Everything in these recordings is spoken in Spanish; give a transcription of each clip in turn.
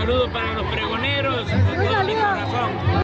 saludo para los pregoneros, con todo mi corazón.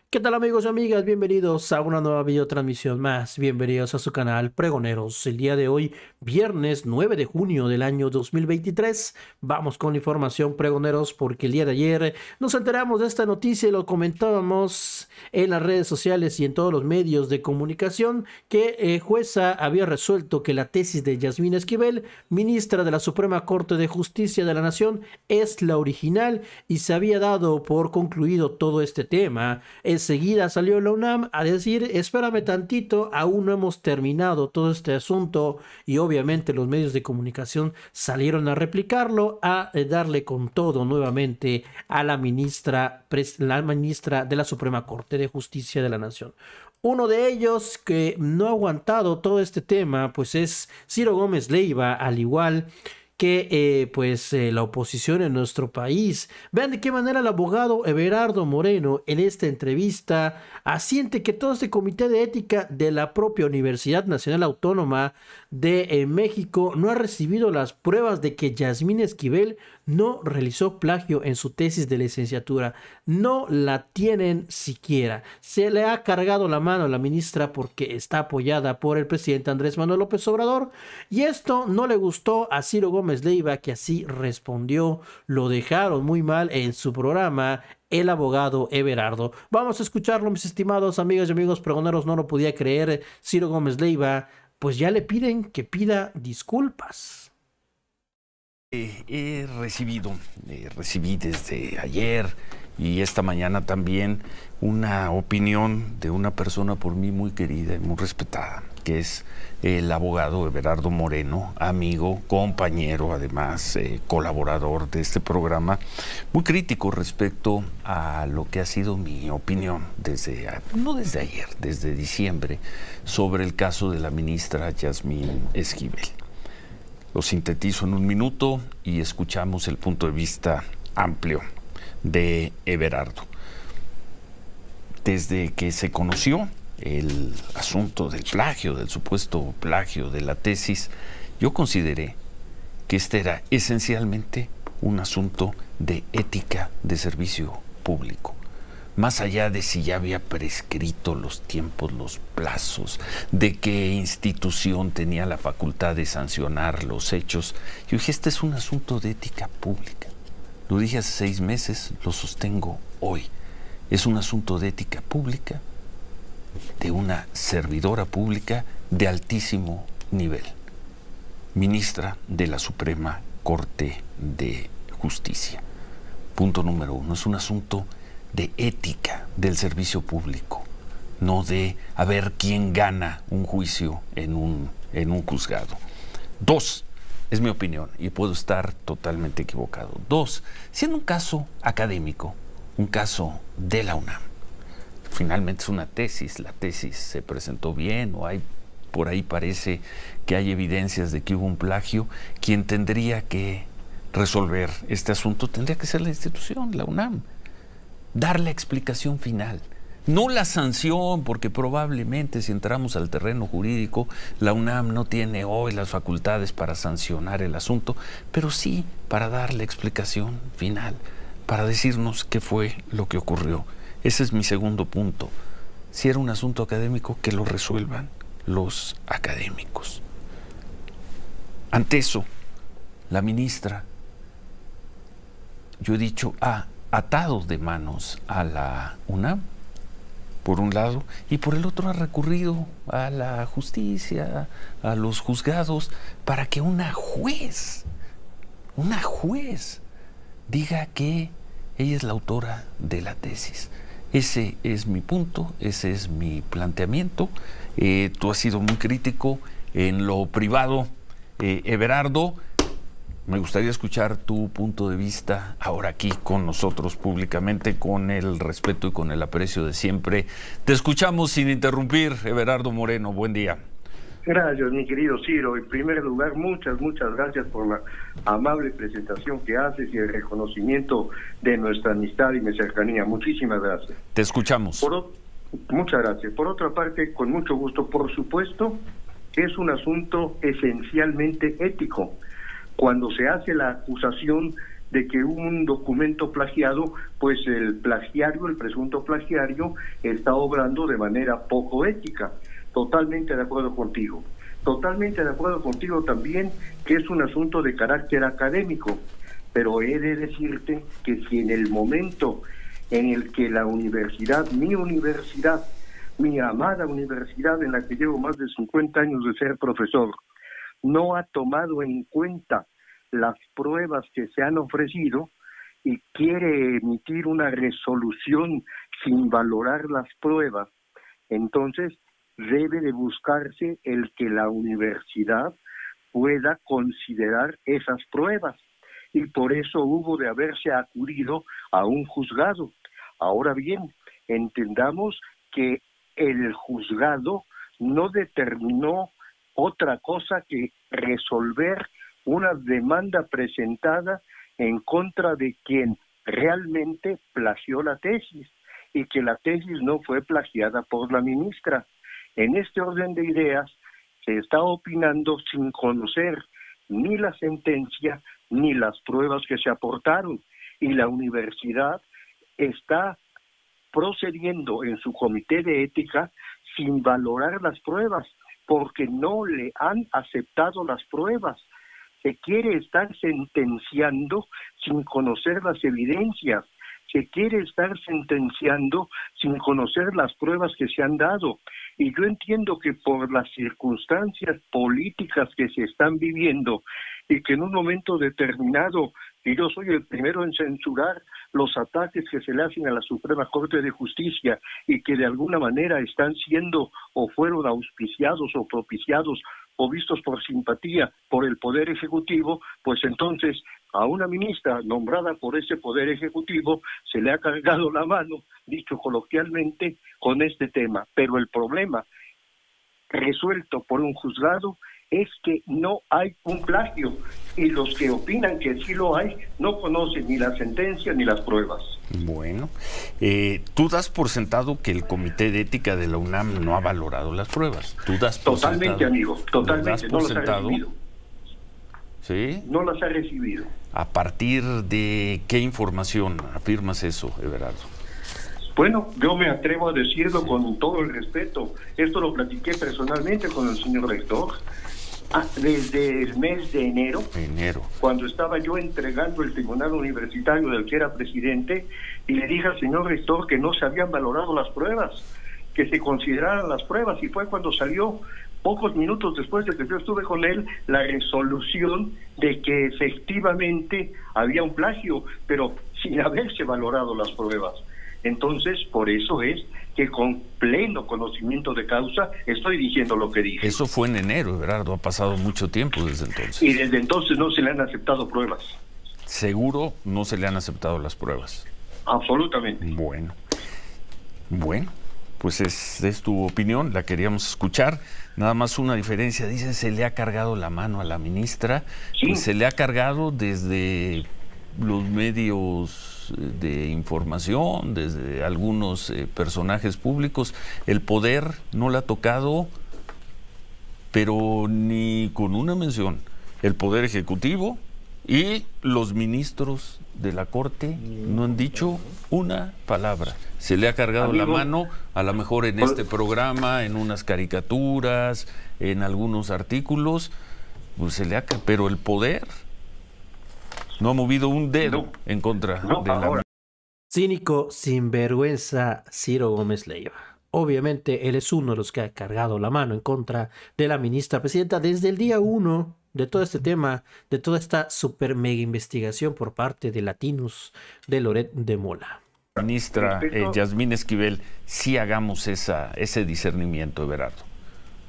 ¿Qué tal, amigos y amigas? Bienvenidos a una nueva videotransmisión más. Bienvenidos a su canal Pregoneros. El día de hoy, viernes 9 de junio del año 2023, vamos con información, pregoneros, porque el día de ayer nos enteramos de esta noticia y lo comentábamos en las redes sociales y en todos los medios de comunicación, que jueza había resuelto que la tesis de Yasmín Esquivel, ministra de la Suprema Corte de Justicia de la Nación, es la original y se había dado por concluido todo este tema. Enseguida salió la UNAM a decir, espérame tantito, aún no hemos terminado todo este asunto, y obviamente los medios de comunicación salieron a replicarlo, a darle con todo nuevamente a la ministra de la Suprema Corte de Justicia de la Nación. Uno de ellos que no ha aguantado todo este tema pues es Ciro Gómez Leiva, al igual que la oposición en nuestro país. Vean de qué manera el abogado Everardo Moreno en esta entrevista asiente que todo este comité de ética de la propia Universidad Nacional Autónoma de México no ha recibido las pruebas de que Yasmín Esquivel no realizó plagio en su tesis de licenciatura. No la tienen siquiera. Se le ha cargado la mano a la ministra porque está apoyada por el presidente Andrés Manuel López Obrador, y esto no le gustó a Ciro Gómez Leiva, que así respondió. Lo dejaron muy mal en su programa el abogado Everardo. Vamos a escucharlo, mis estimados amigas y amigos pregoneros. No lo podía creer. Ciro Gómez Leiva, pues ya le piden que pida disculpas. Recibí desde ayer y esta mañana también una opinión de una persona por mí muy querida y muy respetada, que es el abogado Everardo Moreno, amigo, compañero, además colaborador de este programa, muy crítico respecto a lo que ha sido mi opinión no desde ayer, desde diciembre, sobre el caso de la ministra Yasmín Esquivel. Lo sintetizo en un minuto y escuchamos el punto de vista amplio de Everardo. Desde que se conoció el asunto del plagio, del supuesto plagio de la tesis, yo consideré que este era esencialmente un asunto de ética de servicio público. Más allá de si ya había prescrito los tiempos, los plazos, de qué institución tenía la facultad de sancionar los hechos, yo dije, este es un asunto de ética pública. Lo dije hace 6 meses, lo sostengo hoy. Es un asunto de ética pública, de una servidora pública de altísimo nivel, ministra de la Suprema Corte de Justicia. Punto número 1, es un asunto de ética del servicio público, no de a ver quién gana un juicio en un juzgado. 2, es mi opinión y puedo estar totalmente equivocado. 2, siendo un caso académico, un caso de la UNAM, finalmente es una tesis, la tesis se presentó bien o por ahí parece que hay evidencias de que hubo un plagio, quien tendría que resolver este asunto tendría que ser la institución, la UNAM. Dar la explicación final, no la sanción, porque probablemente si entramos al terreno jurídico, la UNAM no tiene hoy las facultades para sancionar el asunto, pero sí para dar la explicación final, para decirnos qué fue lo que ocurrió. Ese es mi segundo punto. Si era un asunto académico, que lo resuelvan los académicos. Ante eso, la ministra, yo he dicho, atado de manos a la UNAM, por un lado, y por el otro ha recurrido a la justicia, a los juzgados, para que una juez diga que ella es la autora de la tesis. Ese es mi punto, ese es mi planteamiento. Tú has sido muy crítico en lo privado, Everardo. Me gustaría escuchar tu punto de vista ahora aquí con nosotros públicamente, con el respeto y con el aprecio de siempre. Te escuchamos sin interrumpir, Everardo Moreno. Buen día. Gracias, mi querido Ciro. En primer lugar, muchas gracias por la amable presentación que haces y el reconocimiento de nuestra amistad y mi cercanía. Muchísimas gracias. Te escuchamos. Muchas gracias. Por otra parte, con mucho gusto, por supuesto, es un asunto esencialmente ético. Cuando se hace la acusación de que un documento plagiado, pues el plagiario, el presunto plagiario, está obrando de manera poco ética. Totalmente de acuerdo contigo. Totalmente de acuerdo contigo también que es un asunto de carácter académico, pero he de decirte que si en el momento en el que la universidad, mi amada universidad en la que llevo más de 50 años de ser profesor, no ha tomado en cuenta las pruebas que se han ofrecido y quiere emitir una resolución sin valorar las pruebas, entonces debe de buscarse el que la universidad pueda considerar esas pruebas, y por eso hubo de haberse acudido a un juzgado. Ahora bien, entendamos que el juzgado no determinó otra cosa que resolver una demanda presentada en contra de quien realmente plagió la tesis, y que la tesis no fue plagiada por la ministra. En este orden de ideas se está opinando sin conocer ni la sentencia ni las pruebas que se aportaron, y la universidad está procediendo en su comité de ética sin valorar las pruebas, porque no le han aceptado las pruebas. Se quiere estar sentenciando sin conocer las evidencias, se quiere estar sentenciando sin conocer las pruebas que se han dado. Y yo entiendo que por las circunstancias políticas que se están viviendo y que en un momento determinado, y yo soy el primero en censurar los ataques que se le hacen a la Suprema Corte de Justicia y que de alguna manera están siendo o fueron auspiciados o propiciados o vistos por simpatía por el Poder Ejecutivo, pues entonces a una ministra nombrada por ese Poder Ejecutivo se le ha cargado la mano, dicho coloquialmente, con este tema. Pero el problema resuelto por un juzgado es que no hay un plagio, y los que opinan que sí lo hay no conocen ni la sentencia ni las pruebas. Bueno, tú das por sentado que el Comité de Ética de la UNAM no ha valorado las pruebas. Tú das por totalmente, sentado, amigo, totalmente, no las ha recibido. ¿Sí? No las ha recibido. ¿A partir de qué información afirmas eso, Everardo? Bueno, yo me atrevo a decirlo con todo el respeto. Esto lo platiqué personalmente con el señor rector. Desde el mes de enero, cuando estaba yo entregando el tribunal universitario del que era presidente, y le dije al señor rector que no se habían valorado las pruebas, que se consideraran las pruebas, y fue cuando salió, pocos minutos después de que yo estuve con él, la resolución de que efectivamente había un plagio, pero sin haberse valorado las pruebas. Entonces, por eso es que con pleno conocimiento de causa estoy diciendo lo que dije. Eso fue en enero, Everardo, ha pasado mucho tiempo desde entonces. Y desde entonces no se le han aceptado pruebas. ¿Seguro no se le han aceptado las pruebas? Absolutamente. Bueno, pues es tu opinión, la queríamos escuchar. Nada más una diferencia, dicen se le ha cargado la mano a la ministra. Sí. Pues se le ha cargado desde los medios de información, desde algunos personajes públicos. El poder no le ha tocado, pero ni con una mención. El Poder Ejecutivo y los ministros de la Corte no han dicho una palabra. Se le ha cargado la mano, a lo mejor en este programa, en unas caricaturas, en algunos artículos, pues se le ha, pero el poder no ha movido un dedo en contra de la... Cínico, sinvergüenza, Ciro Gómez Leiva. Obviamente él es uno de los que ha cargado la mano en contra de la ministra presidenta desde el día 1 de todo este tema, de toda esta super mega investigación por parte de Latinus de Loret de Mola. Ministra Yasmín Esquivel, sí hagamos ese discernimiento, Everardo.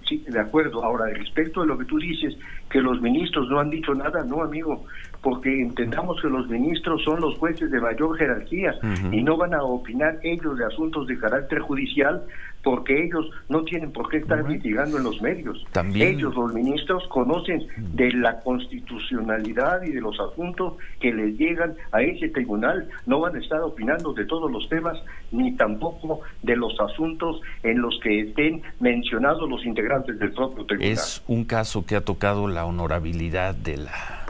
Sí, de acuerdo. Ahora, respecto de lo que tú dices, que los ministros no han dicho nada, no, amigo, porque entendamos que los ministros son los jueces de mayor jerarquía y no van a opinar ellos de asuntos de carácter judicial, porque ellos no tienen por qué estar litigando en los medios. También... Ellos, los ministros, conocen de la constitucionalidad y de los asuntos que les llegan a ese tribunal. No van a estar opinando de todos los temas, ni tampoco de los asuntos en los que estén mencionados los integrantes del propio tribunal. Es un caso que ha tocado la honorabilidad de la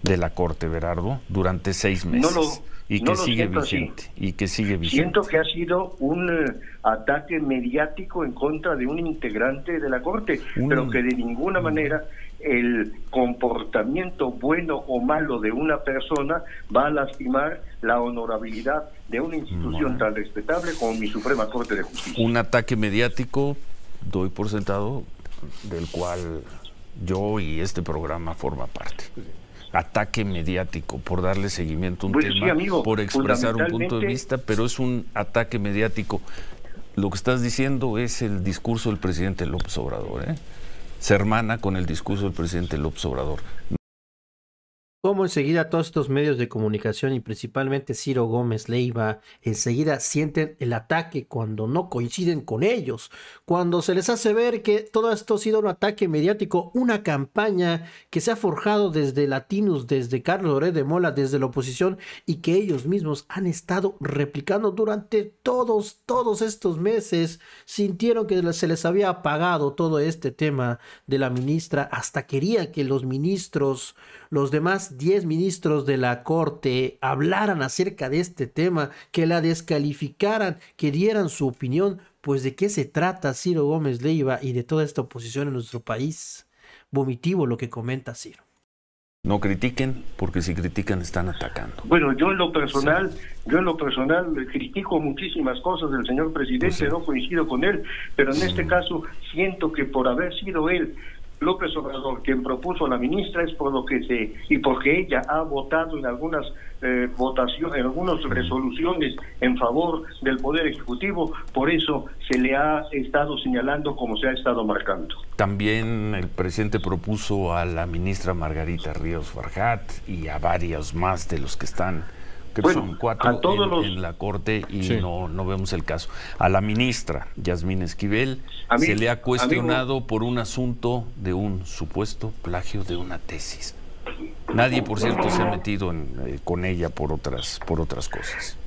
de la Corte, Berardo, durante 6 meses. Y que sigue vigente. Y que sigue vigente. Siento que ha sido un ataque mediático en contra de un integrante de la Corte, pero que de ninguna manera el comportamiento bueno o malo de una persona va a lastimar la honorabilidad de una institución tan respetable como mi Suprema Corte de Justicia. Un ataque mediático, doy por sentado, del cual yo y este programa forma parte. Ataque mediático por darle seguimiento a un tema, sí, amigo, por expresar un punto de vista, pero es un ataque mediático. Lo que estás diciendo es el discurso del presidente López Obrador, ¿eh? Se hermana con el discurso del presidente López Obrador. Como enseguida todos estos medios de comunicación y principalmente Ciro Gómez Leiva enseguida sienten el ataque cuando no coinciden con ellos, cuando se les hace ver que todo esto ha sido un ataque mediático, una campaña que se ha forjado desde Latinus, desde Carlos Loret de Mola, desde la oposición, y que ellos mismos han estado replicando durante todos estos meses. Sintieron que se les había apagado todo este tema de la ministra, hasta querían que los ministros, los demás 10 ministros de la Corte hablaran acerca de este tema, que la descalificaran, que dieran su opinión. Pues ¿de qué se trata Ciro Gómez Leiva y de toda esta oposición en nuestro país? Vomitivo lo que comenta Ciro. No critiquen, porque si critican están atacando. Bueno, yo en lo personal critico muchísimas cosas del señor presidente, no coincido con él, pero en este caso siento que por haber sido él, López Obrador, quien propuso a la ministra, es por lo que y porque ella ha votado en algunas votaciones, en algunas resoluciones en favor del Poder Ejecutivo, por eso se le ha estado señalando como se ha estado marcando. También el presidente propuso a la ministra Margarita Ríos Farjat y a varios más de los que están, creo que son 4 en la Corte, y sí, no vemos el caso. A la ministra Yasmín Esquivel se le ha cuestionado por un asunto de un supuesto plagio de una tesis. Nadie, por cierto, se ha metido con ella por otras cosas.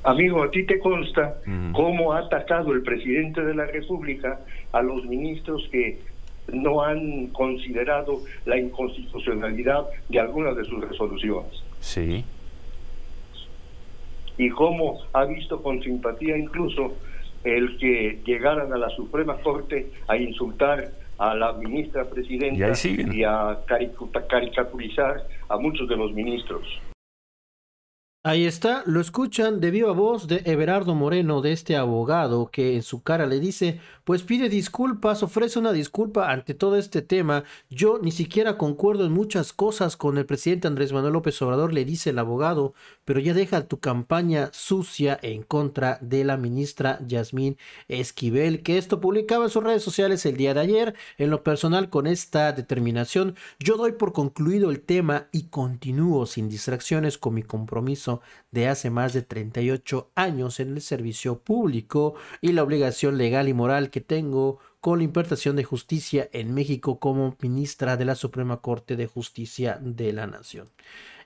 Amigo, ¿a ti te consta cómo ha atacado el presidente de la República a los ministros que no han considerado la inconstitucionalidad de algunas de sus resoluciones? Sí. Y cómo ha visto con simpatía incluso el que llegaran a la Suprema Corte a insultar a la ministra presidenta y a caricaturizar a muchos de los ministros. Ahí está, lo escuchan de viva voz de Everardo Moreno, de este abogado que en su cara le dice, pues pide disculpas, ofrece una disculpa ante todo este tema. Yo ni siquiera concuerdo en muchas cosas con el presidente Andrés Manuel López Obrador, le dice el abogado, pero ya deja tu campaña sucia en contra de la ministra Yasmín Esquivel, que esto publicaba en sus redes sociales el día de ayer. En lo personal, con esta determinación, yo doy por concluido el tema y continúo sin distracciones con mi compromiso de hace más de 38 años en el servicio público y la obligación legal y moral que tengo con la impartición de justicia en México como ministra de la Suprema Corte de Justicia de la Nación.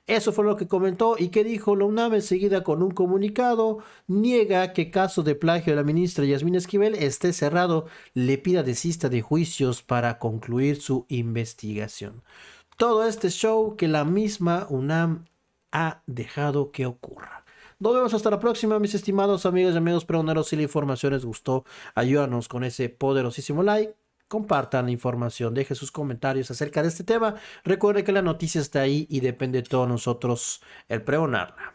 Eso fue lo que comentó. ¿Y qué dijo la UNAM? Enseguida, con un comunicado, niega que caso de plagio de la ministra Yasmín Esquivel esté cerrado, le pida desista de juicios para concluir su investigación. Todo este show que la misma UNAM ha dejado que ocurra. Nos vemos hasta la próxima, mis estimados amigos y amigos pregoneros. Si la información les gustó, ayúdanos con ese poderosísimo like. Compartan la información, dejen sus comentarios acerca de este tema. Recuerden que la noticia está ahí y depende de todos nosotros el pregonarla.